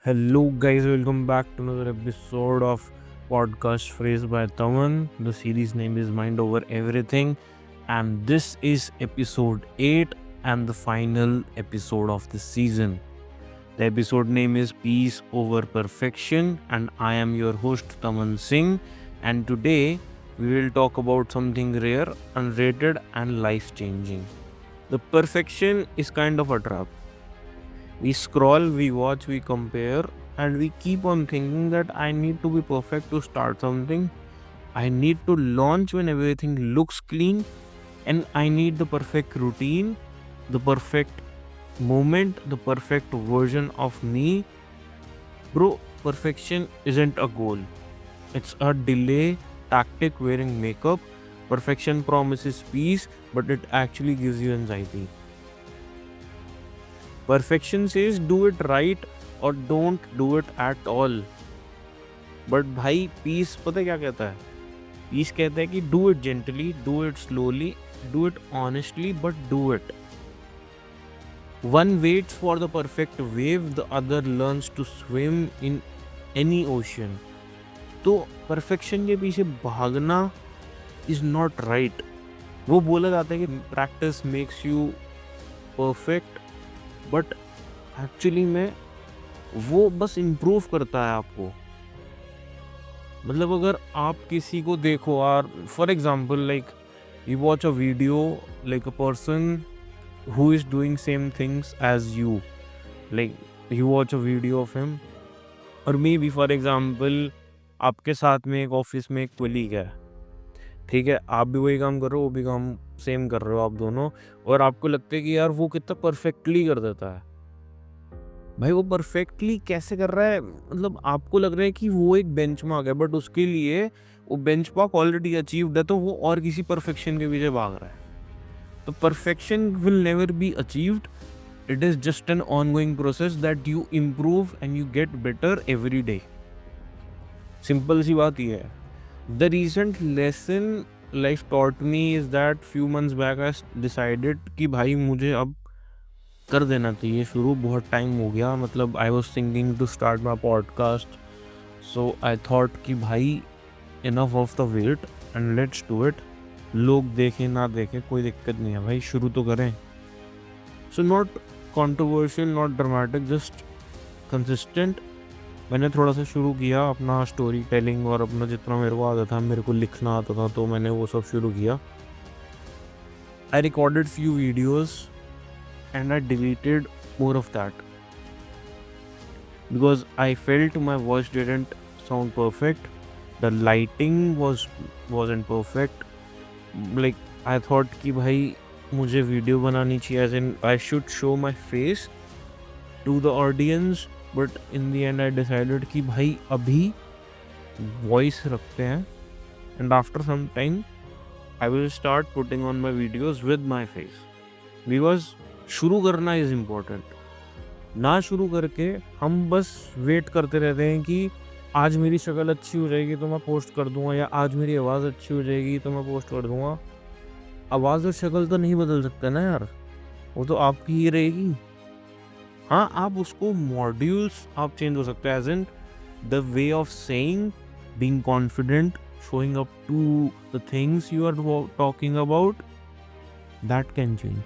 Hello, guys, welcome back to another episode of Podcast Phrase by Taman. The series name is Mind Over Everything, and this is episode 8 and the final episode of this season. The episode name is Peace Over Perfection, and I am your host Taman Singh. And today we will talk about something rare, unrated, and life changing. The perfection is kind of a trap. We scroll, we watch, we compare, and we keep on thinking that I need to be perfect to start something. I need to launch when everything looks clean, and I need the perfect routine, the perfect moment, the perfect version of me. Bro, perfection isn't a goal, it's a delay tactic wearing makeup. Perfection promises peace, but it actually gives you anxiety. Perfection says do it right or don't do it at all. But भाई peace पता है क्या कहता है? Peace कहता है कि do it gently, do it slowly, do it honestly, but do it. One waits for the perfect wave, the other learns to swim in any ocean. तो परफेक्शन के पीछे भागना इज नॉट राइट. वो बोला जाता है कि practice makes you perfect, but actually में वो बस इम्प्रूव करता है आपको. मतलब अगर आप किसी को देखो, और for example like you watch a video like a person who is doing same things as you, like you watch a video of him, और मे बी फॉर एग्जाम्पल आपके साथ में एक ऑफिस में एक कोलीग है, ठीक है, आप भी वही काम कर रहे हो, वो भी काम सेम कर रहे हो आप दोनों, और आपको लगता है कि यार वो कितना परफेक्टली कर देता है. भाई वो परफेक्टली कैसे कर रहा है? मतलब आपको लग रहा है कि वो एक बेंचमार्क है, बट उसके लिए वो बेंचमार्क ऑलरेडी अचीव्ड है, तो वो और किसी परफेक्शन के पीछे भाग रहा है. तो perfection will never be achieved. It is just an ongoing process that you improve and you get better every day. Simple सी बात ये है. The recent lesson life taught me is that few months back I decided कि भाई मुझे अब कर देना चाहिए शुरू. बहुत टाइम हो गया. मतलब I was thinking to start my podcast, so I thought कि भाई enough of the wait and let's do it. लोग देखें ना देखें कोई दिक्कत नहीं है भाई, शुरू तो करें. So not controversial, not dramatic, just consistent. मैंने थोड़ा सा शुरू किया अपना स्टोरी टेलिंग, और अपना जितना मेरे को आता था, मेरे को लिखना आता था, तो मैंने वो सब शुरू किया. I recorded few videos and I deleted more of that because I felt my voice didn't sound perfect, the lighting wasn't perfect. Like I thought कि भाई मुझे वीडियो बनानी चाहिए, as in I should show my face to the audience, but in the end I decided कि भाई अभी voice रखते हैं, and after some time I will start putting on my videos with my face. Because शुरू करना is important. ना शुरू करके हम बस वेट करते रहते हैं कि आज मेरी शक्ल अच्छी हो जाएगी तो मैं पोस्ट कर दूंगा, या आज मेरी आवाज़ अच्छी हो जाएगी तो मैं पोस्ट कर दूंगा. आवाज़ और शक्ल तो नहीं बदल सकता ना यार, वो तो आपकी ही रहेगी. हाँ, आप उसको मॉड्यूल्स आप चेंज हो सकते हैं, as in the way of saying, being confident, showing up to the things you are talking about, that can change.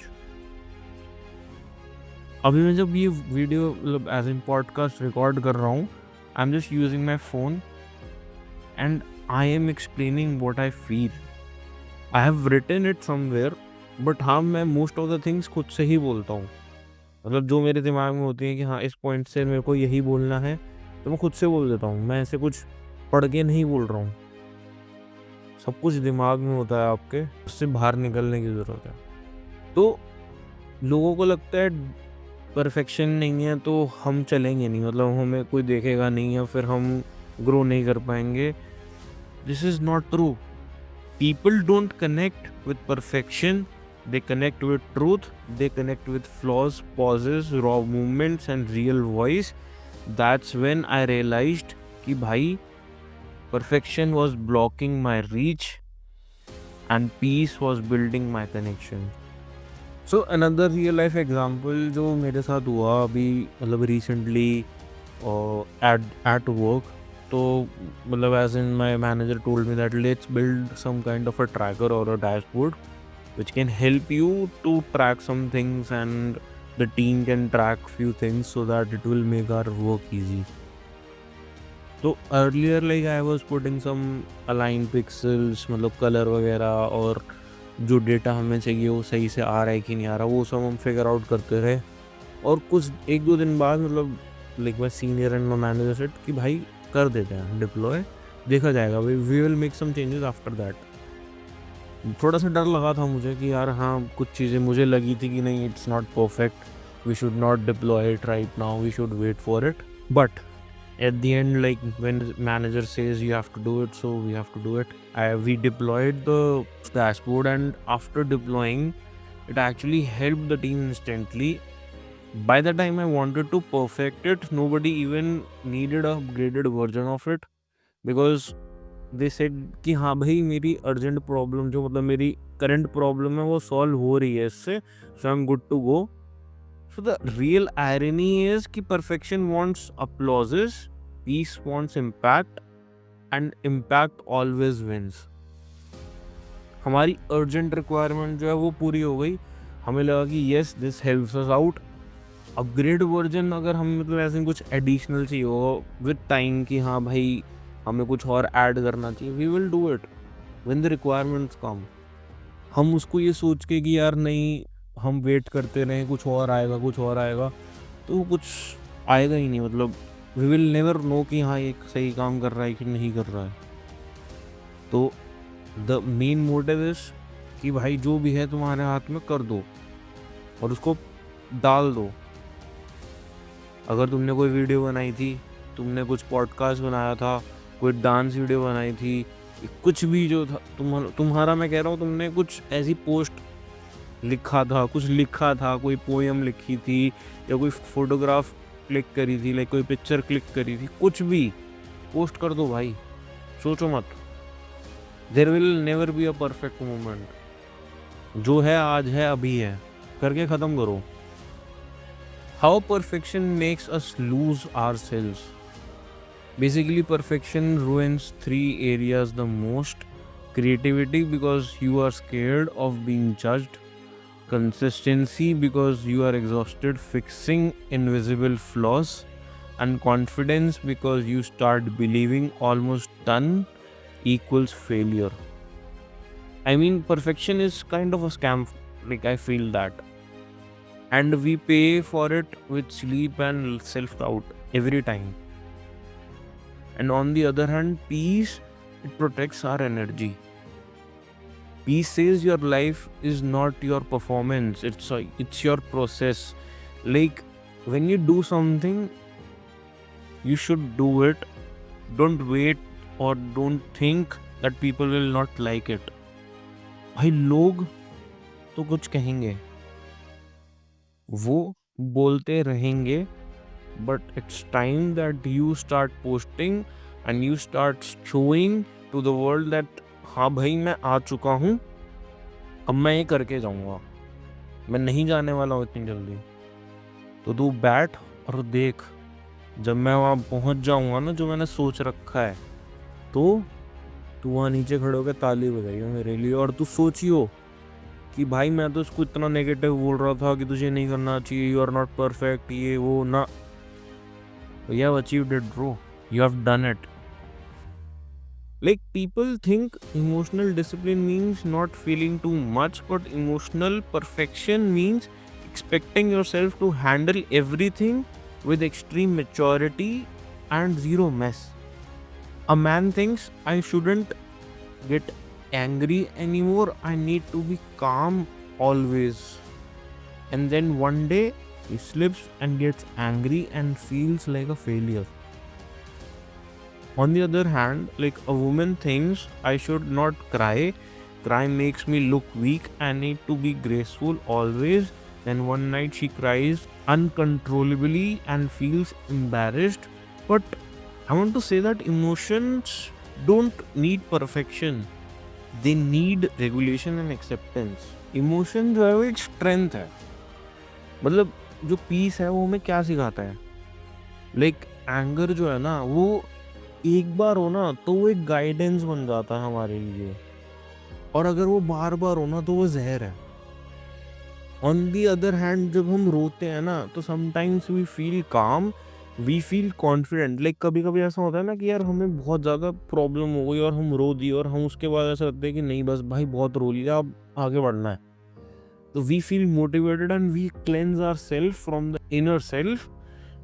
अभी मैं जब ये वीडियो मतलब एज इन पॉडकास्ट रिकॉर्ड कर रहा हूँ, I am just using my phone and I am explaining what I feel. I have written it somewhere, but हाँ, मैं मोस्ट ऑफ द थिंग्स खुद से ही बोलता हूँ. मतलब जो मेरे दिमाग में होती है कि हाँ इस पॉइंट से मेरे को यही बोलना है, तो मैं खुद से बोल देता हूँ. मैं ऐसे कुछ पढ़ के नहीं बोल रहा हूँ. सब कुछ दिमाग में होता है आपके, उससे बाहर निकलने की ज़रूरत है. तो लोगों को लगता है परफेक्शन नहीं है तो हम चलेंगे नहीं, मतलब हमें कोई देखेगा नहीं, या फिर हम ग्रो नहीं कर पाएंगे. This is not true. People don't connect with perfection, they connect with truth, they connect with flaws, pauses, raw movements, and real voice. That's when I realized कि भाई perfection was blocking my reach and peace was building my connection. So another real life example जो मेरे साथ हुआ अभी, मतलब recently, at work. तो मतलब as in my manager told me that let's build some kind of a tracker or a dashboard which can help you to track some things, and the team can track few things so that it will make our work easy. तो earlier like I was putting some align pixels, मतलब colour वगैरह, और जो data हमें चाहिए वो सही से आ रहा है कि नहीं आ रहा, वो सब हम फिगर आउट करते रहे. और कुछ 1-2 दिन बाद मतलब like my senior and my manager said कि भाई कर देते हैं डिप्लॉय, देखा जाएगा, we will make some changes after that. थोड़ा सा डर लगा था मुझे कि यार हाँ, कुछ चीज़ें मुझे लगी थी कि नहीं, it's not perfect, we should not deploy it right now, we should wait for it. But at the end, like when the manager says you have to do it, so we have to do it. We deployed the dashboard, and after deploying it actually helped the team instantly. By the time I wanted to perfect it, nobody even needed a upgraded version of it, because they said कि हाँ भाई मेरी urgent problem, जो मतलब मेरी current problem है वो solve हो रही है इससे, so I'm good to go. So the real irony is कि perfection wants applauses, peace wants impact, and impact always wins. हमारी urgent requirement जो है वो पूरी हो गई, हमें लगा कि yes this helps us out. Upgrade version अगर हम मतलब ऐसे कुछ एडिशनल चाहिए हो विद टाइम कि हाँ भाई हमें कुछ और ऐड करना चाहिए, we will do it when the requirements come. हम उसको ये सोच के कि यार नहीं, हम वेट करते रहें कुछ और आएगा कुछ और आएगा, तो कुछ आएगा ही नहीं. मतलब वी विल नेवर नो कि हाँ ये सही काम कर रहा है कि नहीं कर रहा है. तो द मेन मोटिव इज कि भाई जो भी है तुम्हारे हाथ में कर दो और उसको डाल दो. अगर तुमने कोई वीडियो बनाई थी, तुमने कुछ पॉडकास्ट बनाया था, कोई डांस वीडियो बनाई थी, कुछ भी जो था तुम्हारा, मैं कह रहा हूँ तुमने कुछ ऐसी पोस्ट लिखा था, कुछ लिखा था, कोई पोएम लिखी थी या कोई फोटोग्राफ क्लिक करी थी, लाइक कोई पिक्चर क्लिक करी थी, कुछ भी पोस्ट कर दो भाई, सोचो मत. There will never be a perfect moment. जो है आज है, अभी है, करके ख़त्म करो. How perfection makes us lose ourselves. Basically, perfection ruins 3 areas the most. Creativity, because you are scared of being judged. Consistency, because you are exhausted fixing invisible flaws. And confidence, because you start believing almost done equals failure. I mean, perfection is kind of a scam. Like, I feel that. And we pay for it with sleep and self-doubt every time. And on the other hand, peace, it protects our energy. Peace says your life is not your performance, it's your process. Like when you do something, you should do it. Don't wait or don't think that people will not like it. भाई लोग तो कुछ कहेंगे, वो बोलते रहेंगे, but it's time that you start posting and you start showing to the world that हाँ भाई मैं आ चुका हूँ, अब मैं ये करके जाऊँगा, मैं नहीं जाने वाला हूँ इतनी जल्दी. तो तू बैठ और देख, जब मैं वहाँ पहुँच जाऊँगा ना जो मैंने सोच रखा है, तो तू वहाँ नीचे खड़े होकर ताली बजाइयो मेरे लिए, और तू सोचियो कि भाई मैं तो इसको इतना नेगेटिव बोल रहा था कि तुझे नहीं करना चाहिए, यू आर नॉट परफेक्ट, ये वो ना. You have achieved it, bro. You have done it. Like people think emotional discipline means not feeling too much, but emotional perfection means expecting yourself to handle everything with extreme maturity and zero mess. A man thinks I shouldn't get angry anymore, I need to be calm always. And then one day he slips and gets angry and feels like a failure. On the other hand, like a woman thinks I should not cry, cry makes me look weak, I need to be graceful always. Then one night she cries uncontrollably and feels embarrassed. But I want to say that emotions don't need perfection, they need regulation and acceptance. Emotion जो है वो एक strength है. मतलब जो piece है वो हमें क्या सिखाता है, लाइक एंगर जो है ना वो एक बार हो ना तो वो एक गाइडेंस बन जाता है हमारे लिए, और अगर वो बार बार हो ना तो वो जहर है। ऑन दी अदर हैंड जब हम रोते हैं ना तो sometimes we feel calm, we feel confident. Like कभी कभी ऐसा होता है ना कि यार हमें बहुत ज़्यादा प्रॉब्लम हो गई और हम रो दिए, और हम उसके बाद ऐसा लगता है कि नहीं बस भाई बहुत रो लिया, अब आगे बढ़ना है। तो we feel motivated and we cleanse our self from the inner self.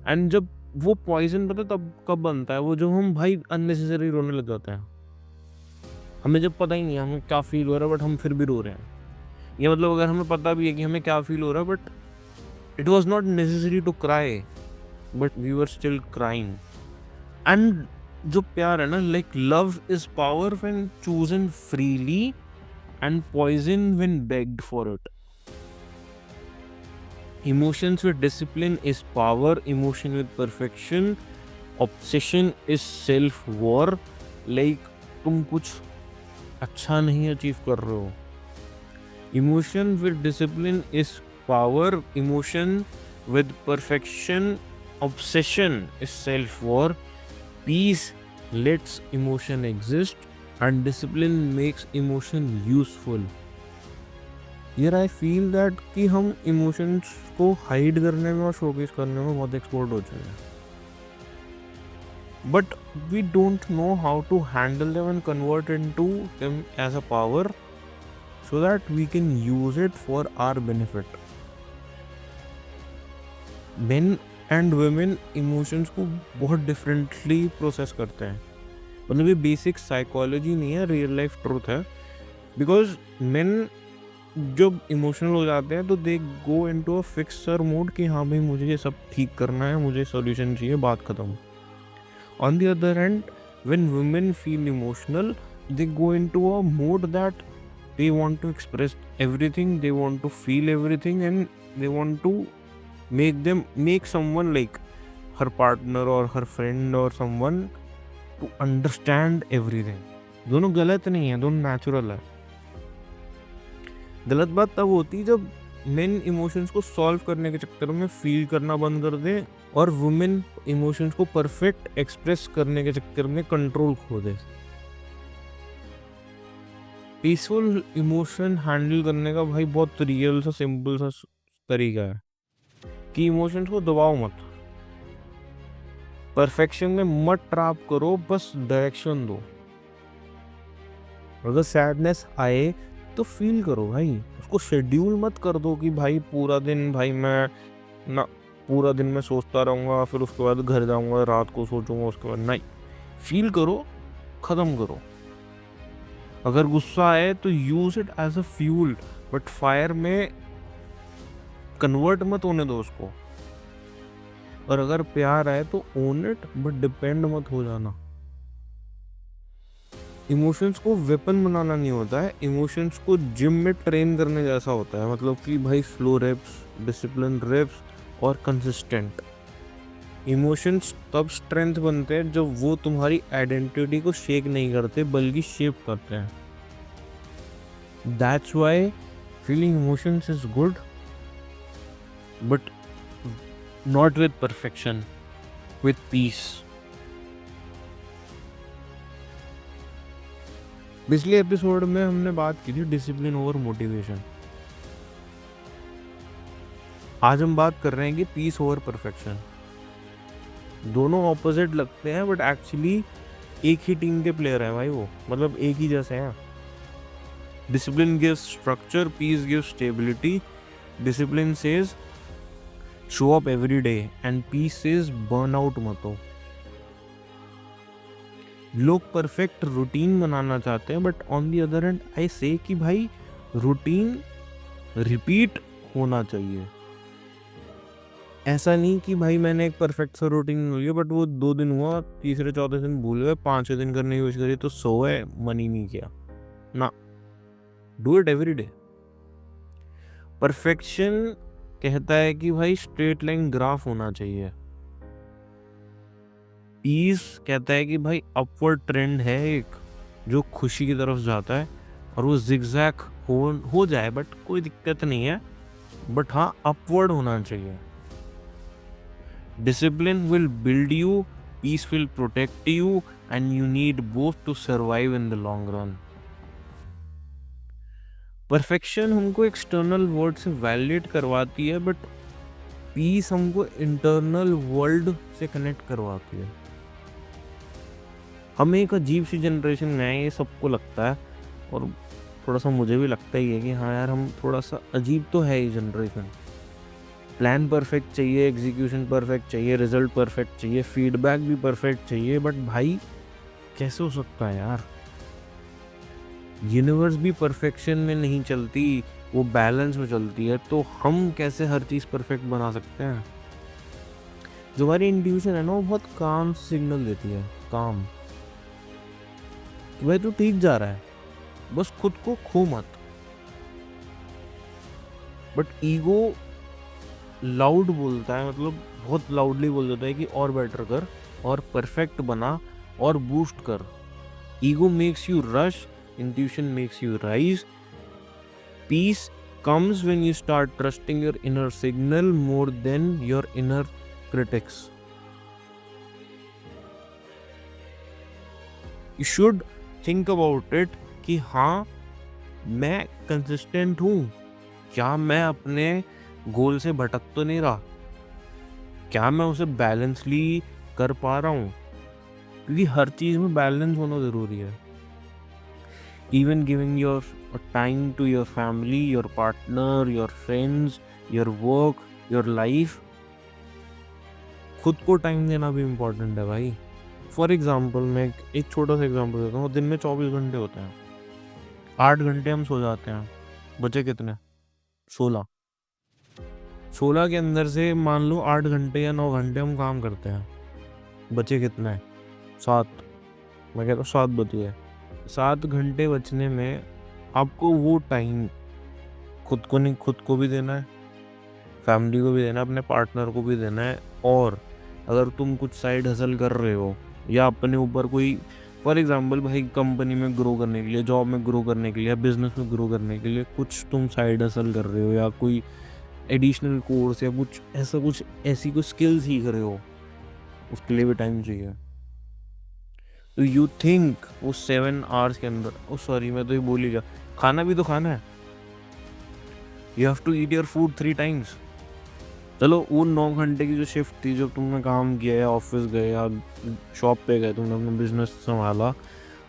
And जब वो पॉइजन पता है तब कब बनता है, वो जब हम भाई अननेसेसरी रोने लग जाते हैं। हमें जब पता ही नहीं है हमें क्या फील हो रहा है बट हम फिर भी रो रहे हैं। ये मतलब अगर हमें पता भी है कि हमें क्या फील हो रहा है but it was not necessary to cry, but we were still crying. And जो प्यार है ना, like love is power when chosen freely and poison when begged for it. Emotions with discipline is power, emotion with perfection, obsession is self war। Like तुम कुछ अच्छा नहीं achieve कर रहे हो। Emotion with discipline is power, emotion with perfection, obsession is self war। Peace lets emotion exist and discipline makes emotion useful। यार I feel that कि हम इमोशंस को हाइड करने में और शोकेस करने में बहुत एक्सपर्ट हो चुके हैं, but we don't know how to handle them and convert into them as a power so that we can use it for our benefit. Men and women emotions को बहुत डिफरेंटली प्रोसेस करते हैं। मतलब ये basic psychology नहीं है, real life truth है। Because men जब इमोशनल हो जाते हैं तो they go into a fixer mode कि हाँ भाई मुझे ये सब ठीक करना है, मुझे सॉल्यूशन चाहिए, बात खत्म। On the other hand when women feel emotional they go into a mode that they want to express everything, they want to feel everything and they want to make someone like her partner और her friend और someone to understand everything. दोनों गलत नहीं है, दोनों natural है। गलत बात तब होती है जब मेन इमोशंस को सॉल्व करने के चक्कर में फील करना बंद कर दे और वुमेन इमोशंस को परफेक्ट एक्सप्रेस करने के चक्कर में कंट्रोल खो दे। पीसफुल इमोशन हैंडल करने का भाई बहुत रियल सा सिंपल सा तरीका है कि इमोशंस को दबाओ मत, परफेक्शन में मत ट्रैप करो, बस डायरेक्शन दो। अगर सैडनेस आए तो फील करो भाई, उसको शेड्यूल मत कर दो कि भाई पूरा दिन भाई मैं ना पूरा दिन मैं सोचता रहूँगा, फिर उसके बाद घर जाऊँगा, रात को सोचूंगा, उसके बाद नहीं। फील करो, ख़त्म करो। अगर गुस्सा आए तो use it as a fuel, but fire में कन्वर्ट मत होने दो उसको। और अगर प्यार आए तो ओन इट, बट डिपेंड मत हो जाना। इमोशंस को वेपन बनाना नहीं होता है, इमोशंस को जिम में ट्रेन करने जैसा होता है। मतलब कि भाई स्लो रेप्स, डिसिप्लिन रेप्स और कंसिस्टेंट। इमोशंस तब स्ट्रेंथ बनते हैं जब वो तुम्हारी आइडेंटिटी को शेक नहीं करते बल्कि शेप करते हैं। That's why feeling emotions is good, but not with perfection, with piece. पिछले एपिसोड में हमने बात की थी डिसिप्लिन ओवर मोटिवेशन। आज हम बात कर रहे हैं कि पीस ओवर परफेक्शन। दोनों ऑपोजिट लगते हैं बट एक्चुअली एक ही टीम के प्लेयर हैं भाई, वो मतलब एक ही जैसे हैं। Discipline gives structure, peace gives stability. Discipline says show up every day and peace says burn out मत हो। लोग परफेक्ट रूटीन बनाना चाहते हैं, but on the other hand I say कि भाई रूटीन रिपीट होना चाहिए। ऐसा नहीं कि भाई मैंने एक परफेक्ट सा रूटीन लिया बट वो 2 दिन हुआ, तीसरे चौथे दिन भूल गए, 5वें दिन करने की कोशिश करी तो 100 है, मन ही नहीं किया ना। Do it every day. Perfection कहता है कि भाई स्ट्रेट लाइन ग्राफ होना चाहिए। पीस कहता है कि भाई अपवर्ड ट्रेंड है एक जो खुशी की तरफ जाता है, और वो जिगजैग हो जाए बट कोई दिक्कत नहीं है, बट हाँ अपवर्ड होना चाहिए। Discipline will build you, Peace will protect you, and you need both to survive in the long run. Perfection हमको एक्सटर्नल वर्ल्ड से वैलिडेट करवाती है, बट पीस हमको इंटरनल वर्ल्ड से कनेक्ट करवाती है। हम एक अजीब सी जनरेशन में हैं, ये सबको लगता है, और थोड़ा सा मुझे भी लगता ही है कि हाँ यार, हम थोड़ा सा अजीब तो है ये जनरेशन। प्लान परफेक्ट चाहिए, एग्जीक्यूशन परफेक्ट चाहिए, रिजल्ट परफेक्ट चाहिए, फीडबैक भी परफेक्ट चाहिए, बट भाई कैसे हो सकता है यार? यूनिवर्स भी परफेक्शन में नहीं चलती, वो बैलेंस में चलती है, तो हम कैसे हर चीज़ परफेक्ट बना सकते हैं? जो हमारी इंट्यूशन है ना, वो बहुत काम सिग्नल देती है, काम कि भाई तू ठीक जा रहा है, बस खुद को खो मत। बट ईगो लाउड बोलता है, मतलब बहुत लाउडली बोल देता है कि और बेटर कर, और परफेक्ट बना, और बूस्ट कर। Ego makes you rush, intuition makes you rise. Peace comes when you start trusting your inner signal more than your inner critics. You should think about it कि हाँ, मैं कंसिस्टेंट हूँ, क्या मैं अपने गोल से भटक तो नहीं रहा, क्या मैं उसे बैलेंसली कर पा रहा हूँ, क्योंकि हर चीज़ में बैलेंस होना ज़रूरी है। Even giving your time to your family, your partner, your friends, your work, your life, खुद को टाइम देना भी इम्पोर्टेंट है भाई। फॉर एग्जाम्पल, मैं एक छोटा सा एग्जाम्पल देता हूँ। दिन में 24 घंटे होते हैं, 8 घंटे हम सो जाते हैं, बचे कितने? 16। 16 के अंदर से मान लो 8 घंटे या 9 घंटे हम काम करते हैं, बचे कितने? 7। मैं कहता हूँ 7 बचे। 7 घंटे बचने में आपको वो टाइम खुद को नहीं, खुद को भी देना है, फैमिली को भी देना है, अपने पार्टनर को भी देना है। और अगर तुम कुछ साइड हसल कर रहे हो, या अपने ऊपर कोई, फॉर एग्जांपल भाई, कंपनी में ग्रो करने के लिए, जॉब में ग्रो करने के लिए, या बिजनेस में ग्रो करने के लिए कुछ तुम साइड हसल कर रहे हो, या कोई एडिशनल कोर्स या कुछ ऐसा, कुछ ऐसी कोई स्किल सीख रहे हो, उसके लिए भी टाइम चाहिए। तो यू थिंक वो 7 आवर्स के अंदर, ओ सॉरी मैं तो ये बोल ही गया, खाना भी तो खाना है, you have to eat your food 3 times. चलो वो 9 घंटे की जो शिफ्ट थी, जब तुमने काम किया या ऑफिस गए या शॉप पे गए, तुमने अपना बिजनेस संभाला,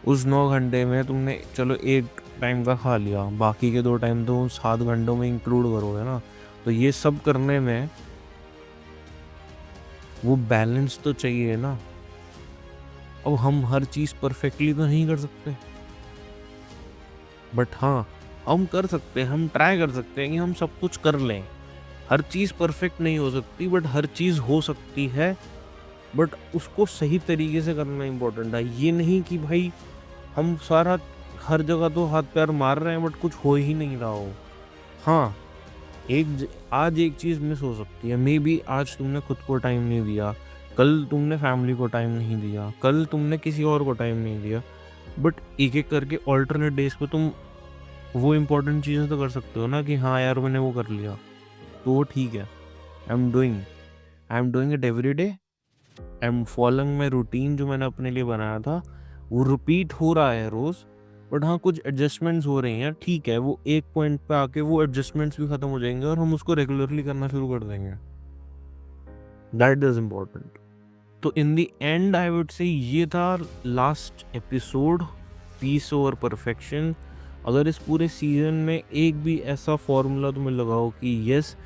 उस 9 घंटे में तुमने चलो 1 टाइम का खा लिया, बाकी के 2 टाइम तो 7 घंटों में इंक्लूड करोगे ना। तो ये सब करने में वो बैलेंस तो चाहिए ना। अब हम हर चीज़ परफेक्टली तो नहीं कर सकते, बट हाँ, हम कर सकते हैं, हम ट्राई कर सकते हैं कि हम सब कुछ कर लें। हर चीज़ परफेक्ट नहीं हो सकती, बट हर चीज़ हो सकती है, बट उसको सही तरीके से करना इम्पोर्टेंट है। ये नहीं कि भाई हम सारा हर जगह तो हाथ पैर मार रहे हैं, बट कुछ हो ही नहीं रहा हो। हाँ, आज एक चीज़ मिस हो सकती है, मे बी आज तुमने खुद को टाइम नहीं दिया, कल तुमने फैमिली को टाइम नहीं दिया, कल तुमने किसी और को टाइम नहीं दिया, बट एक-एक करके अल्टरनेट डेज़ पे तुम वो इम्पोर्टेंट चीज़ें तो कर सकते हो ना, कि हाँ यार मैंने वो कर लिया, तो वो ठीक है। I am doing it every day, I am following my routine जो मैंने अपने लिए बनाया था, वो रिपीट हो रहा है रोज़, बट हाँ कुछ एडजस्टमेंट्स हो रही हैं, ठीक है, वो एक पॉइंट पे आके वो एडजस्टमेंट्स भी ख़त्म हो जाएंगे और हम उसको रेगुलरली करना शुरू कर देंगे। That is important. तो in the end I would say ये था last episode, peace over perfection. अगर इस पूरे सीजन में एक भी ऐसा फॉर्मूला तुम्हें लगाओ कि यस,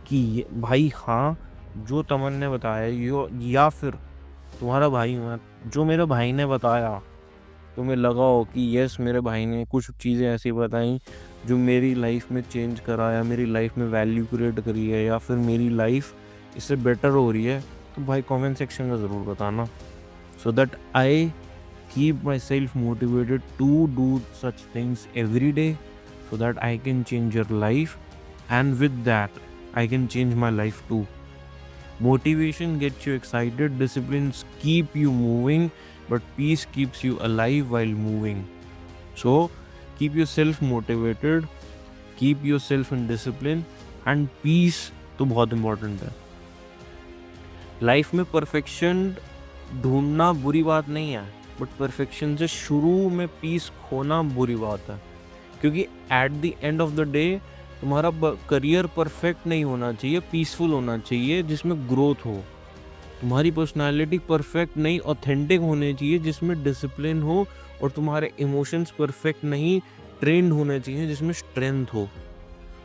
कि भाई हाँ, जो तमन ने बताया, यो या फिर तुम्हारा भाई हूँ, जो मेरे भाई ने बताया, तुम्हें लगाओ कि यस मेरे भाई ने कुछ चीज़ें ऐसी बताई जो मेरी लाइफ में चेंज करा, या मेरी लाइफ में वैल्यू क्रिएट करी है, या फिर मेरी लाइफ इससे बेटर हो रही है, तो भाई कमेंट सेक्शन में ज़रूर बताना, so that I keep myself motivated to do such things every day, so that I can change your life, and with that I can change my life too. Motivation gets you excited, disciplines keep you moving, but peace keeps you alive while moving. So keep yourself motivated, keep yourself in discipline, and peace तो बहुत important है। Life में perfection ढूंढना बुरी बात नहीं है, but perfection से शुरू में पीस खोना बुरी बात है, क्योंकि at the end of the day तुम्हारा करियर परफेक्ट नहीं होना चाहिए, पीसफुल होना चाहिए जिसमें ग्रोथ हो। तुम्हारी पर्सनालिटी परफेक्ट नहीं, ऑथेंटिक होनी चाहिए जिसमें डिसिप्लिन हो, और तुम्हारे इमोशंस परफेक्ट नहीं, ट्रेंड होने चाहिए जिसमें स्ट्रेंथ हो।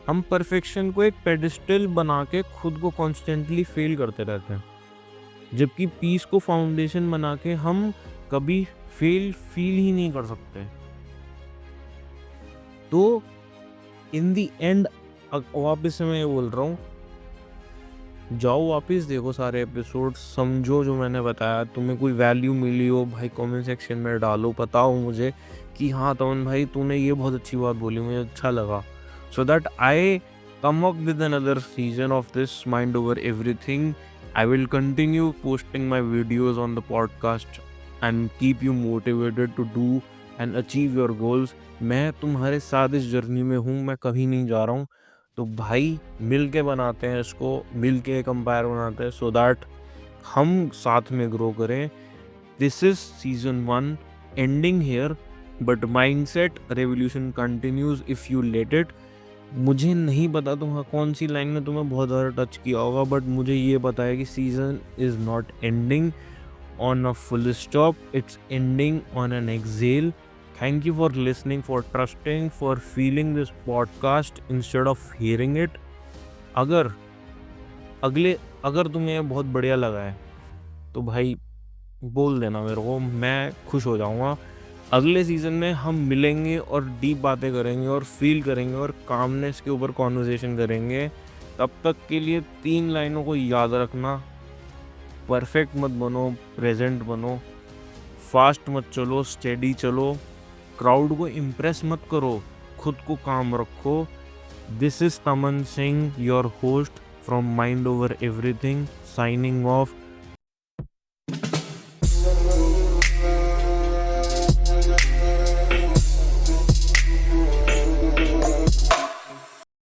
हम परफेक्शन को एक पेडिस्टल बना के खुद को कॉन्स्टेंटली फेल करते रहते हैं, जबकि पीस को फाउंडेशन बना के हम कभी फील ही नहीं कर सकते। तो इन दी एंड वापस से मैं ये बोल रहा हूँ, जाओ वापस देखो सारे एपिसोड, समझो जो मैंने बताया, तुम्हें कोई वैल्यू मिली हो भाई कमेंट सेक्शन में डालो, बताओ मुझे कि हाँ तमन भाई तूने ये बहुत अच्छी बात बोली, मुझे अच्छा लगा, so that I come up with another season of this Mind Over Everything. I will continue posting my videos on the podcast and keep you motivated to do and achieve your goals. मैं तुम्हारे साथ इस journey में हूँ, मैं कहीं नहीं जा रहा हूँ। तो भाई मिल के बनाते हैं इसको, मिल के कंपायर बनाते हैं, so that हम साथ में ग्रो करें। This is season 1 ending here, but mindset revolution continues if you let it. मुझे नहीं पता तुम्हारा कौन सी लाइन ने तुम्हें बहुत ज़्यादा टच किया होगा, बट मुझे ये पता है कि season is not ending on a full stop, it's ending on an excel. Thank you for listening, for trusting, for feeling this podcast instead of hearing it. अगर तुम्हें बहुत बढ़िया लगा है तो भाई बोल देना मेरे को, मैं खुश हो जाऊँगा। अगले सीज़न में हम मिलेंगे और डीप बातें करेंगे और फील करेंगे और कामनेस के ऊपर कॉन्वर्सेशन करेंगे। तब तक के लिए 3 लाइनों को याद रखना, परफेक्ट मत बनो, प्रेजेंट बनो, फास्ट मत चलो, स्टेडी चलो, क्राउड को इम्प्रेस मत करो, खुद को काम रखो। दिस इज तमन Singh, your host from mind over everything, signing off.